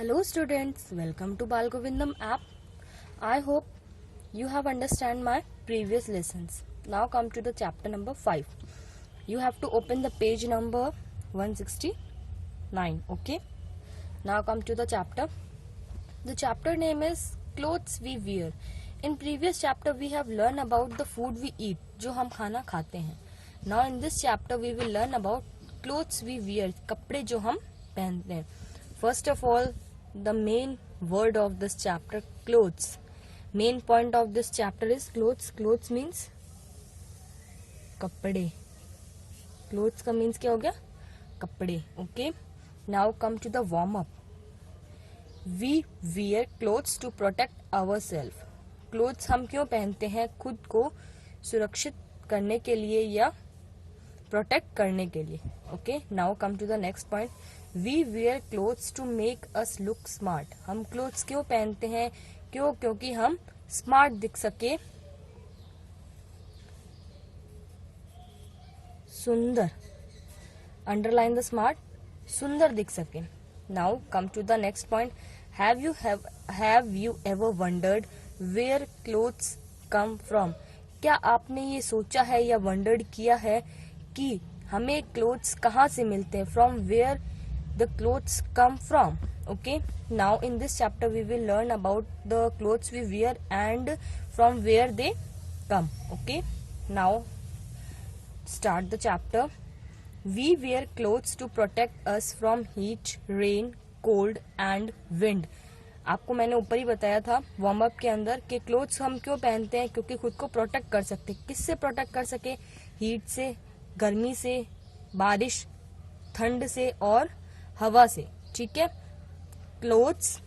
Hello students, welcome to Balgovindam app. I hope you have understand my previous lessons. Now come to the chapter number 5. You have to open the page number 169. Okay. Now come to the chapter. The chapter name is Clothes We Wear. In previous chapter we have learned about the food we eat, जो हम खाना खाते हैं. Now in this chapter we will learn about clothes we wear, कपड़े जो हम पहनते हैं. First of all, the main word of this chapter, clothes. Main point of this chapter is clothes. Clothes means कपड़े. Clothes का means क्या हो गया? कपड़े. Okay. Now come to the warm up. We wear clothes to protect ourselves. Clothes हम क्यों पहनते हैं? खुद को सुरक्षित करने के लिए या प्रोटेक्ट करने के लिए. Okay, now come to the next point. We wear clothes to make us look smart. हम क्लोथ्स क्यों पहनते हैं? क्योंकि हम स्मार्ट दिख सके, सुंदर. अंडरलाइन द स्मार्ट, सुंदर दिख सके. Now come to the next point. Have you ever wondered where clothes come from. क्या आपने ये सोचा है या वंडर्ड किया है कि हमें क्लोथ्स कहाँ से मिलते हैं? From where the clothes come from. Okay, now in this chapter we will learn about the clothes we wear and from where they come. Okay, now start the chapter. We wear clothes to protect us from heat, rain, cold and wind. आपको मैंने ऊपर ही बताया था warm up के अंदर कि clothes हम क्यों पहनते हैं? क्योंकि खुद को प्रोटेक्ट कर सकते. किससे प्रोटेक्ट कर सके? हीट से, गर्मी से, बारिश, ठंड से और हवा से. ठीक है. Clothes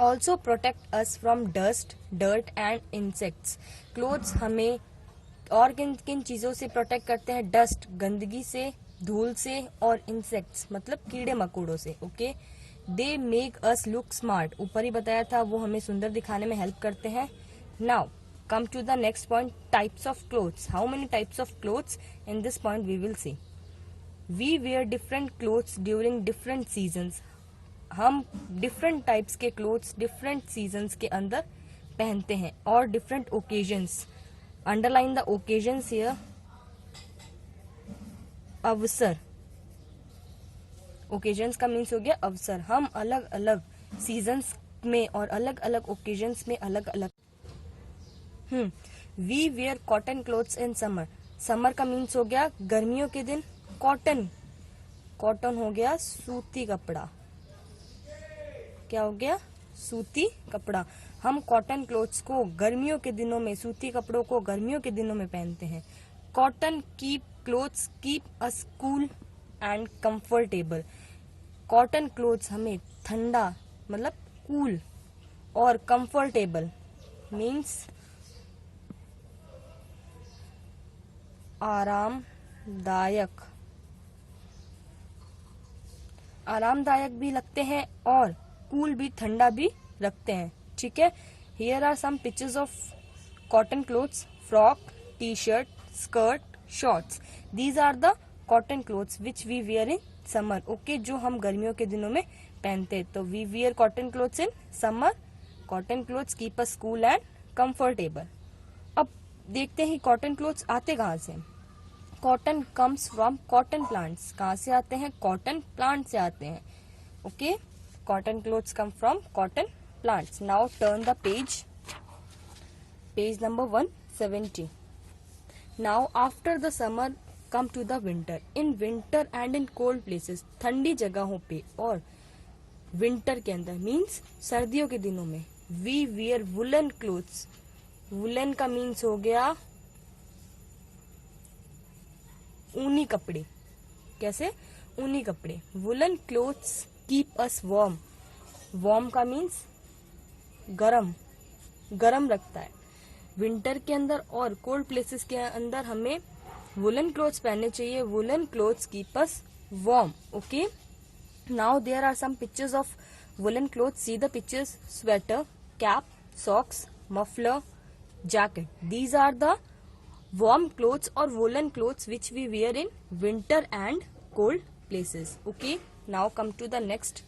also protect us from dust, dirt and insects. Clothes हमें और किन किन चीजों से प्रोटेक्ट करते हैं? डस्ट, गंदगी से, धूल से, और इंसेक्ट्स मतलब कीड़े मकोड़ों से. Okay, they make us look smart. ऊपर ही बताया था वो हमें सुंदर दिखाने में हेल्प करते हैं. Now come to the next point, types of clothes. How many types of clothes? In this point we will see. We wear different clothes during different seasons. हम different types के clothes different seasons के अंदर पहनते हैं और different occasions. Underline the occasions here. अवसर. Occasions का means हो गया अवसर. हम अलग अलग seasons में और अलग अलग occasions में अलग अलग. We wear cotton clothes in summer. Summer का मीन्स हो गया गर्मियों के दिन. कॉटन, कॉटन हो गया सूती कपड़ा. क्या हो गया? सूती कपड़ा. हम कॉटन क्लोथ्स को गर्मियों के दिनों में, सूती कपड़ों को गर्मियों के दिनों में पहनते हैं. Cotton clothes keep us cool and comfortable. Cotton clothes हमें ठंडा मतलब कूल और कंफर्टेबल मीन्स आरामदायक. आरामदायक भी लगते हैं और कूल भी, ठंडा भी रखते हैं. ठीक है. Here are some pictures of cotton clothes. Frock, T shirt, skirt, shorts. These are the cotton clothes which we wear in summer. Okay, जो हम गर्मियों के दिनों में पहनते हैं. तो we wear cotton clothes in summer. Cotton clothes keep us cool and comfortable. अब देखते हैं कॉटन क्लोथ्स आते कहाँ से. Cotton comes from cotton plants. कहाँ से आते हैं? कॉटन प्लांट से आते हैं. Okay, cotton clothes come from cotton plants. Now turn the page number 170. Now after the summer come to the winter. In winter and in cold places. ठंडी जगहों पे और विंटर के अंदर मीन्स सर्दियों के दिनों में we wear woollen clothes. Woollen का मीन्स हो गया ऊनी कपड़े. कैसे? ऊनी कपड़े. Woollen clothes keep us warm. Warm का मीन्स गरम, गरम रखता है. विंटर के अंदर और कोल्ड प्लेसेस के अंदर हमें वुलन क्लोथ्स पहनने चाहिए. Woollen clothes keep us warm. Okay, now there are some pictures of woollen clothes. See the pictures. Sweater, cap, socks, muffler, jacket. These are the warm clothes or woolen clothes which we wear in winter and cold places. Okay, now come to the next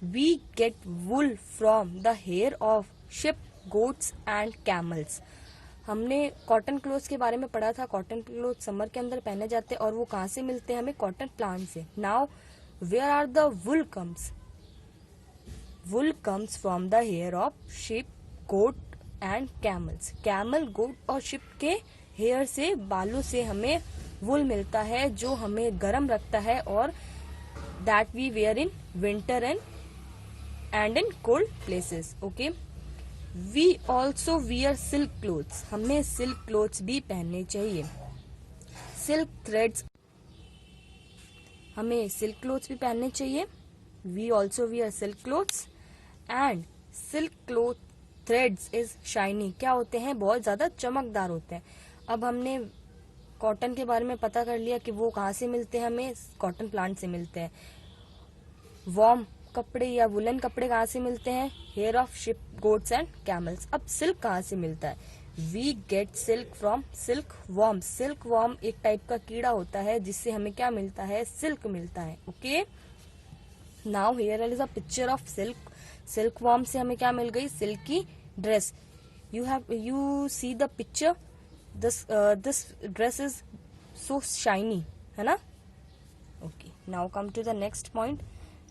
we get wool from the hair of sheep, goats and camels. हमने cotton clothes के बारे में पढ़ा था। Cotton cloth summer के अंदर पहने जाते हैं और वो कहाँ से मिलते हैं हमें? कॉटन प्लांट से। Now where are the wool comes? Wool comes from the hair of sheep, goat and camels. Camel, goat और शिप के हेयर से, बालों से हमें वुल मिलता है जो हमें गर्म रखता है और that we wear in winter and in cold places. Okay, we also wear silk clothes. हमें सिल्क क्लोथ्स भी पहनने चाहिए। सिल्क थ्रेड्स, हमें सिल्क क्लोथ्स भी पहनने चाहिए। We also wear silk clothes and silk cloth threads is shiny. क्या होते हैं? बहुत ज्यादा चमकदार होते हैं। अब हमने कॉटन के बारे में पता कर लिया कि वो कहाँ से मिलते हैं, हमें कॉटन प्लांट से मिलते हैं। वार्म कपड़े या वुलन कपड़े कहाँ से मिलते हैं? Hair of sheep, goats and camels. अब सिल्क कहाँ से मिलता है? We get silk from silk worm. Silk worm एक टाइप का कीड़ा होता है जिससे हमें क्या मिलता है? सिल्क मिलता है। Okay, now here is a picture of silk. Silk worm से हमें क्या मिल गई? सिल्क की dress. You see the picture, this dress is so shiny, है ना? Okay, now come to the next point.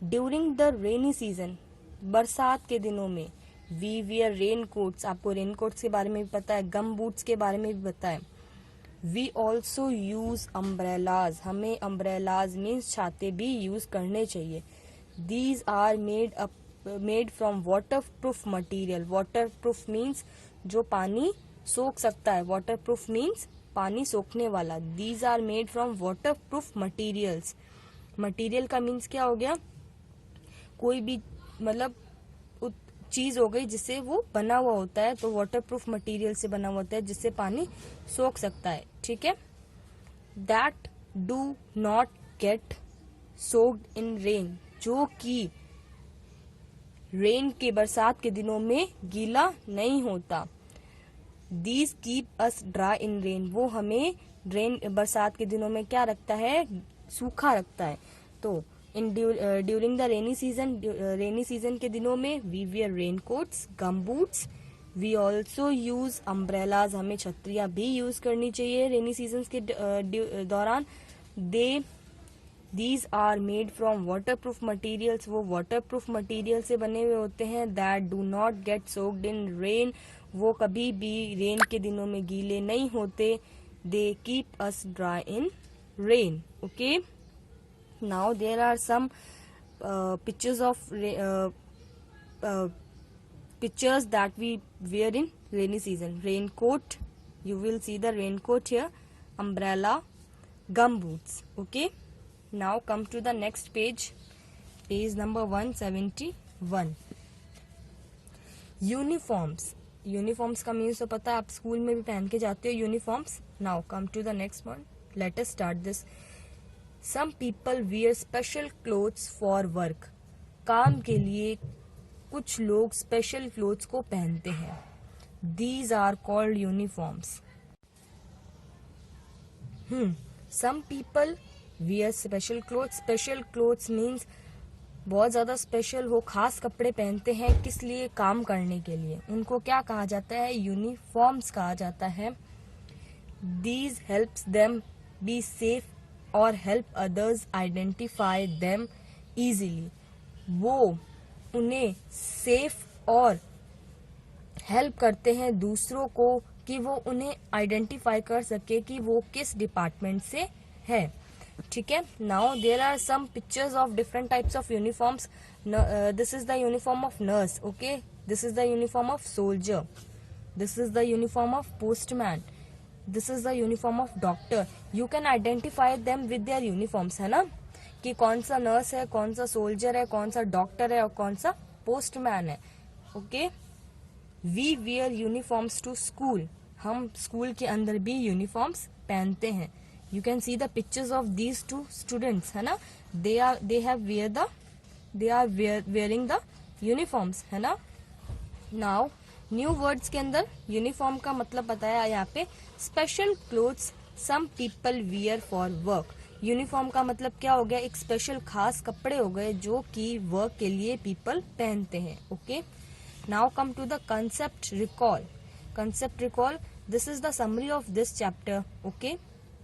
During the rainy season, बरसात के दिनों में, वी वियर रेन कोट्स। आपको रेन कोट्स के बारे में भी पता है, गम बूट्स के बारे में भी पता है। We also use umbrellas. हमें अम्ब्रेलाज मीन्स छाते भी यूज करने चाहिए। These are made from water proof material. Water proof means जो पानी सोख सकता है। वाटर प्रूफ मीन्स पानी सोखने वाला। These are made from water proof materials. Material का मीन्स क्या हो गया? कोई भी मतलब चीज हो गई जिससे वो बना हुआ होता है, तो वाटर प्रूफ मटीरियल से बना हुआ होता है जिससे पानी सोख सकता है। ठीक है, that do not get soaked in rain. जो कि रेन के, बरसात के दिनों में गीला नहीं होता। These keep us dry in rain. वो हमें बरसात के दिनों में क्या रखता है? सूखा रखता है। तो ड्यूरिंग द रेनी सीजन के दिनों में we wear rain coats, gum boots. We also use umbrellas. हमें छतरियां भी यूज करनी चाहिए रेनी सीजन के दौरान। These are made from water proof materials. वो वाटर प्रूफ मटीरियल से बने हुए होते हैं। That do not get soaked in rain. वो कभी भी रेन के दिनों में गीले नहीं होते। They keep us dry in rain. Okay, now there are some pictures of pictures that we wear in rainy season. Raincoat, you will see the raincoat here, umbrella, gum boots. Okay, now come to the next page, page number 171. Uniforms. Uniforms का means तो पता है, आप school में भी पहन के जाते हो uniforms. Now come to the next point, let us start this. Some people wear special clothes for work. काम के लिए कुछ लोग स्पेशल क्लोथ्स को पहनते हैं। These are called uniforms. Some people wear special clothes. Special clothes means बहुत ज्यादा स्पेशल हो, खास कपड़े पहनते हैं। किस लिए? काम करने के लिए। उनको क्या कहा जाता है? यूनिफॉर्म्स कहा जाता है। These helps them be safe और help others identify them easily. वो उन्हें सेफ और हेल्प करते हैं दूसरों को कि वो उन्हें आइडेंटिफाई कर सके कि वो किस डिपार्टमेंट से है। ठीक है, now there are some pictures of different types of uniforms. This is the uniform of nurse. Okay, this is the uniform of soldier, this is the uniform of postman, this is the uniform of doctor. You can identify them with their uniforms, है ना, कि कौन सा nurse है, कौन सा soldier है, कौन सा डॉक्टर है और कौन सा पोस्टमैन है। Okay, we wear uniforms to school. हम स्कूल के अंदर भी यूनिफॉर्म्स पहनते हैं। You can see the pictures of these two students, है ना, they are wearing the uniforms, है ना। नाउ न्यू वर्ड्स के अंदर यूनिफॉर्म का मतलब बताया यहाँ पे, special clothes some people wear for work. Uniform का मतलब क्या हो गया, एक स्पेशल खास कपड़े हो गए जो कि वर्क के लिए पीपल पहनते हैं. Okay, now come to the concept recall. Concept recall, this is the summary of this chapter. Okay,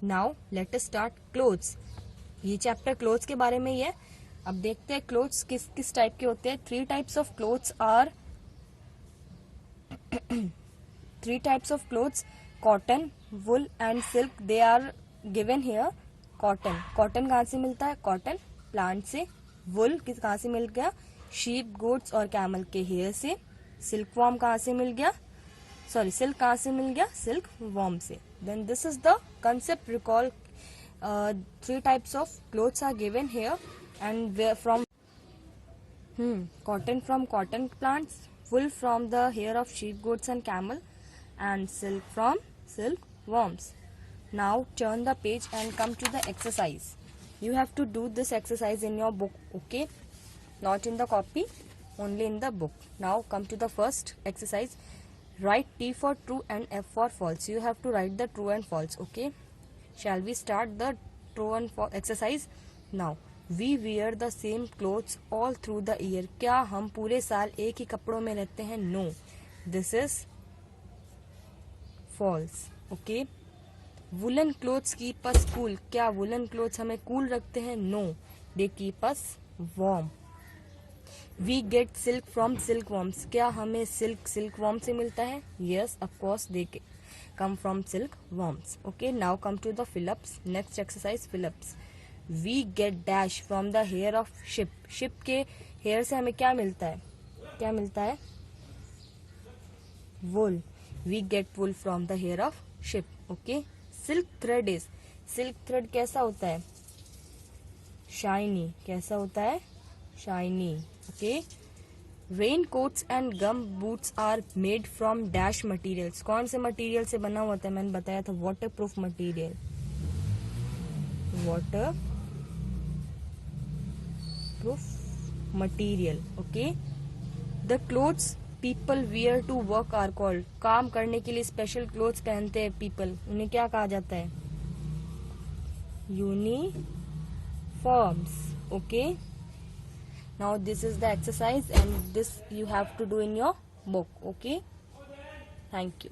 now let us start clothes. ये चैप्टर क्लोथ्स के बारे में ही है. अब देखते हैं क्लोथ्स किस किस टाइप के होते हैं. Three types of clothes are three types of clothes: cotton, wool and silk. They are given here. Cotton कहाँ से मिलता है, कॉटन प्लांट से. wool कहाँ से मिल गया, sheep, goats और camel के हेयर से. silk worm कहाँ से मिल गया, silk कहाँ से मिल गया, silk worm से. then this is the concept recall. Three types of clothes are given here and where from cotton from cotton plants, wool from the hair of sheep, goats and camel, and silk from silkworms. Now turn the page and come to the exercise. You have to do this exercise in your book, okay? Not in the copy, only in the book. Now come to the first exercise. Write T for true and F for false. You have to write the true and false, okay? Shall we start the true and false exercise? Now, we wear the same clothes all through the year. क्या हम पूरे साल एक ही कपड़ों में रहते हैं? No. This is false. Okay. Woolen clothes keep us cool. क्या woolen clothes हमें cool रखते हैं? No. They keep us warm. We get silk from silkworms. क्या हमें silkworm से मिलता है? Yes, of course they come from silkworms. Okay, now come to the fill-ups. Next exercise, fill-ups. We get dash from the hair of ship. Ship के hair से हमें क्या मिलता है? क्या मिलता है? Wool. We get wool from the hair of ship. Okay. Silk thread is. Silk thread कैसा होता है? Shiny. कैसा होता है? Shiny. Okay. Raincoats and gum boots are made from dash materials. कौन से मटेरियल से बना हुआ था? मैंने बताया था waterproof material. Waterproof material. Okay. The clothes people wear to work are called. काम करने के लिए स्पेशल क्लोथ्स पहनते हैं people. उन्हें क्या कहा जाता है? Uniforms. Okay. Now this is the exercise and this you have to do in your book. Okay. Thank you.